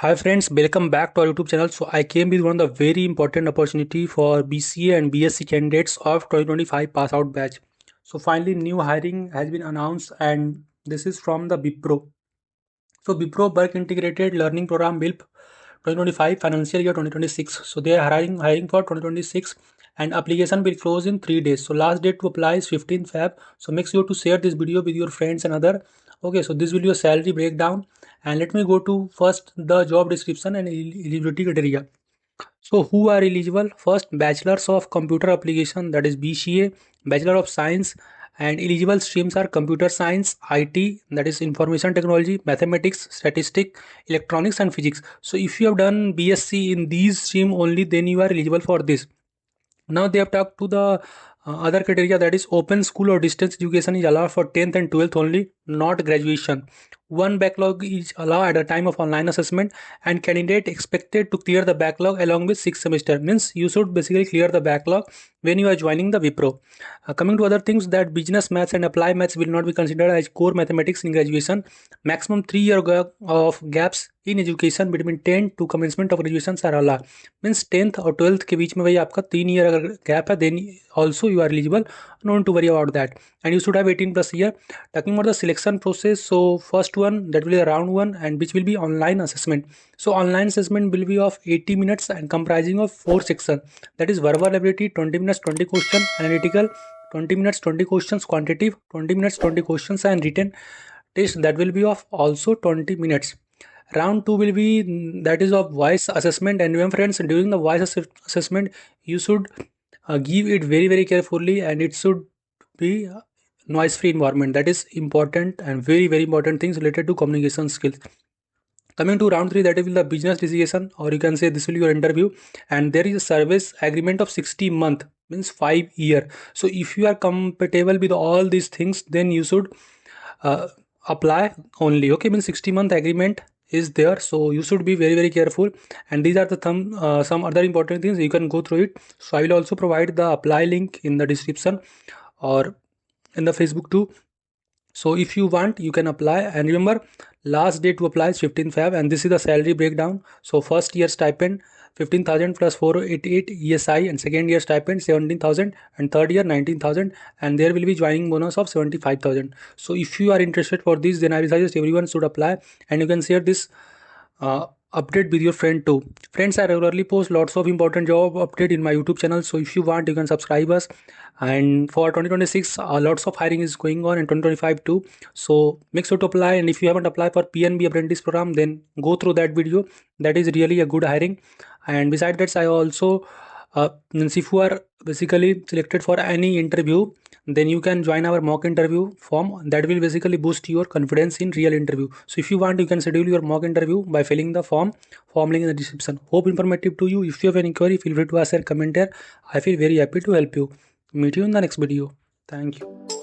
Hi friends, welcome back to our YouTube channel. So I came with one of the very important opportunity for BCA and BSc candidates of 2025 pass out batch. So finally new hiring has been announced and this is from the Wipro. So Wipro Work Integrated Learning Program WILP 2025 financial year 2026. So they are hiring for 2026 and application will close in 3 days. So last date to apply is 15th Feb. So make sure to share this video with your friends and other. Okay, so this will be your salary breakdown and let me go to first the job description and eligibility criteria. So who are eligible? First, Bachelors of Computer Application, that is BCA, Bachelor of Science, and eligible streams are Computer Science, IT, that is Information Technology, Mathematics, Statistics, Electronics, and Physics. So if you have done BSc in these stream only, then you are eligible for this. Now they have talked to the other criteria, that is open school or distance education is allowed for 10th and 12th only, not graduation. One backlog is allowed at the time of online assessment and candidate expected to clear the backlog along with 6th semester. Means you should basically clear the backlog when you are joining the Wipro. Coming to other things, that business maths and applied maths will not be considered as core mathematics in graduation. Maximum 3 year of gaps in education between 10 to commencement of graduation are allowed. Means 10th और 12th के बीच में भाई आपका 3 year अगर gap है then also you are eligible. Not to worry about that and you should have 18+ year. Talking about the selection process, so first one that will be round one and which will be online assessment. So online assessment will be of 80 minutes and comprising of 4 sections, that is verbal ability 20 minutes 20 question, analytical 20 minutes 20 questions, quantitative 20 minutes 20 questions, and written test that will be of also 20 minutes. Round 2 will be that is of voice assessment, and remember friends, during the voice assessment you should give it very carefully and it should be noise free environment. That is important and very important things related to communication skills. Coming to round 3, that is the business decision, or you can say this will be your interview, and there is a service agreement of 60 month, means 5 year. So if you are compatible with all these things, then you should uh, apply only. Okay, means 60-month agreement is there, so you should be very careful. And these are the some other important things, you can go through it. So I will also provide the apply link in the description or in the Facebook too. So if you want, you can apply, and remember last date to apply is 15th Feb, and this is the salary breakdown. So first year stipend 15,000 plus 488 ESI, and second year stipend 17,000, and third year 19,000, and there will be joining bonus of 75,000. So if you are interested for this, then I will suggest everyone should apply, and you can share this update with your friend too. Friends, I regularly post lots of important job update in my YouTube channel, so if you want, you can subscribe us. And for 2026 lots of hiring is going on in 2025 too, so make sure to apply. And if you haven't applied for PNB apprentice program, then go through that video, that is really a good hiring. And besides that, I also means if you are basically selected for any interview, then you can join our mock interview form, that will basically boost your confidence in real interview. So if you want, you can schedule your mock interview by filling the form link in the description. Hope informative to you. If you have any query, feel free to ask or comment here. I feel very happy to help you. Meet you in the next video. Thank you.